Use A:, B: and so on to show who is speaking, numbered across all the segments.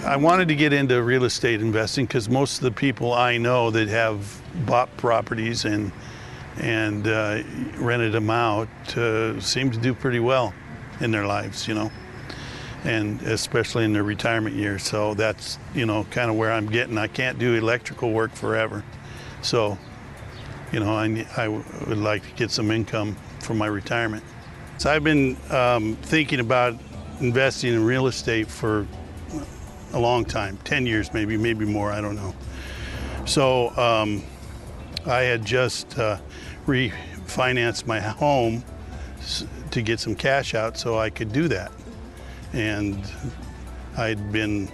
A: I wanted to get into real estate investing because most of the people I know that have bought properties and rented them out seem to do pretty well in their lives, you know, and especially in their retirement years. So that's, you know, kind of where I'm getting. I can't do electrical work forever. So, you know, I would like to get some income for my retirement. So I've been thinking about investing in real estate for a long time, 10 years maybe more, I don't know. So I had just refinanced my home to get some cash out so I could do that. And I'd been,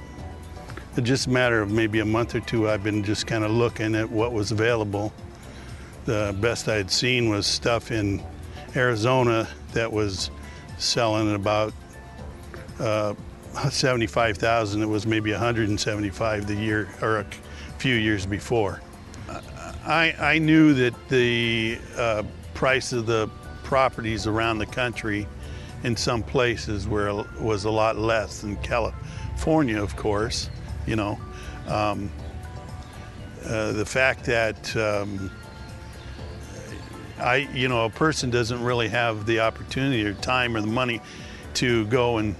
A: just a matter of maybe a month or two, I've been just kind of looking at what was available. The best I'd seen was stuff in Arizona that was selling at about $75,000. It was maybe $175,000 the year or a few years before. I knew that the price of the properties around the country in some places was a lot less than California, of course. You know, the fact that a person doesn't really have the opportunity or time or the money to go and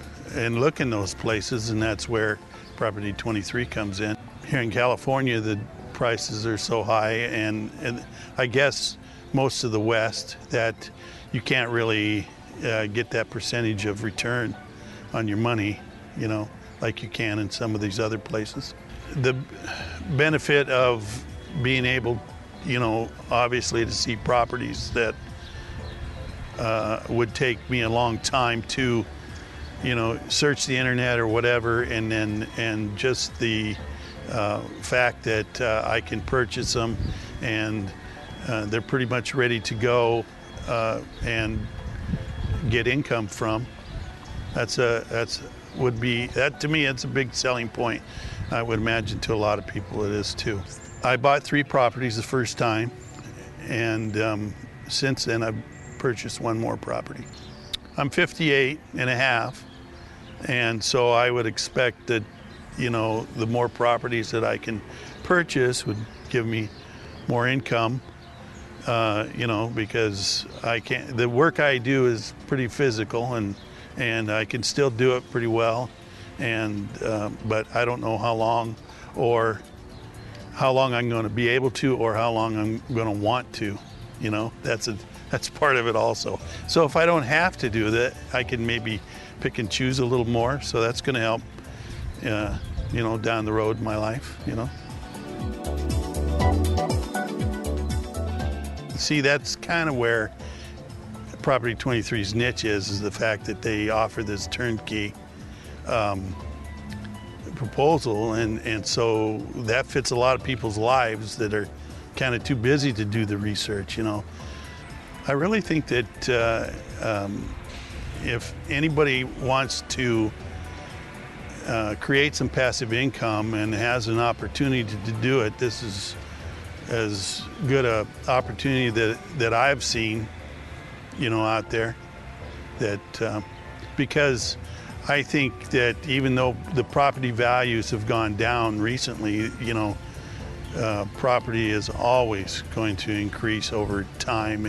A: look in those places, and that's where Property23 comes in. Here in California, the prices are so high, and I guess most of the West, that you can't really get that percentage of return on your money, you know, like you can in some of these other places. The benefit of being able, you know, obviously to see properties that would take me a long time to, you know, search the internet or whatever, and just the fact that I can purchase them and they're pretty much ready to go and get income from. That to me, it's a big selling point. I would imagine to a lot of people it is too. I bought 3 properties the first time, and since then I've purchased 1 more property. I'm 58 and a half, and so I would expect that, you know, the more properties that I can purchase would give me more income, you know, because the work I do is pretty physical, and I can still do it pretty well, and but I don't know how long I'm going to be able to, or how long I'm going to want to, you know. That's part of it also. So if I don't have to do that, I can maybe pick and choose a little more. So that's going to help, you know, down the road in my life, you know. See, that's kind of where Property23's niche is the fact that they offer this turnkey proposal, and so that fits a lot of people's lives that are kind of too busy to do the research, you know. I really think that if anybody wants to create some passive income and has an opportunity to do it, this is as good an opportunity that I've seen, you know, out there. That because I think that even though the property values have gone down recently, you know, property is always going to increase over time,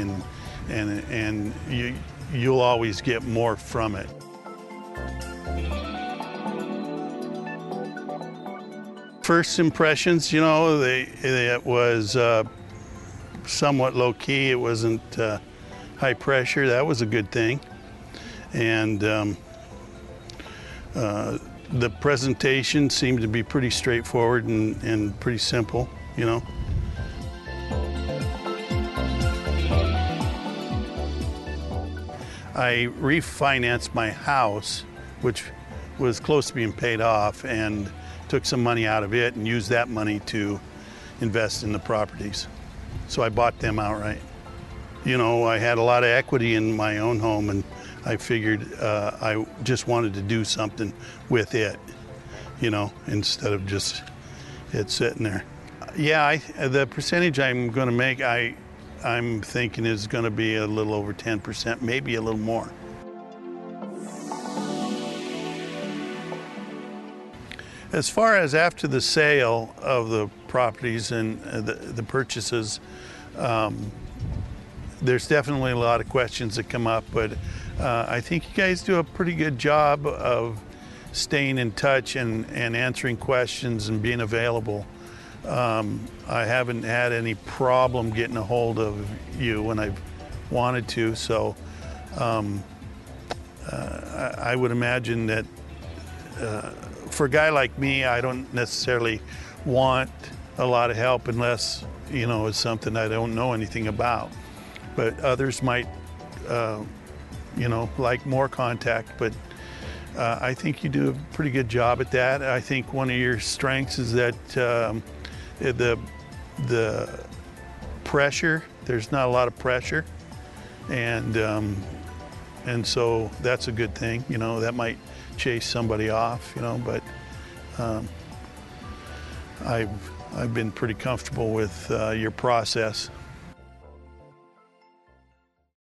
A: and you'll always get more from it. First impressions, you know, it was somewhat low-key. It wasn't high pressure. That was a good thing. And the presentation seemed to be pretty straightforward and pretty simple, you know. I refinanced my house, which was close to being paid off, and took some money out of it and used that money to invest in the properties. So I bought them outright. You know, I had a lot of equity in my own home, and I figured I just wanted to do something with it, you know, instead of just it sitting there. Yeah, the percentage I'm going to make, I'm thinking is going to be a little over 10%, maybe a little more. As far as after the sale of the properties and the purchases, there's definitely a lot of questions that come up, but I think you guys do a pretty good job of staying in touch and answering questions and being available. I haven't had any problem getting a hold of you when I've wanted to, so I would imagine that for a guy like me, I don't necessarily want a lot of help unless, you know, it's something I don't know anything about. But others might, you know, like more contact, but I think you do a pretty good job at that. I think one of your strengths is that the pressure, there's not a lot of pressure, and so that's a good thing. You know, that might chase somebody off, you know, but I've been pretty comfortable with your process.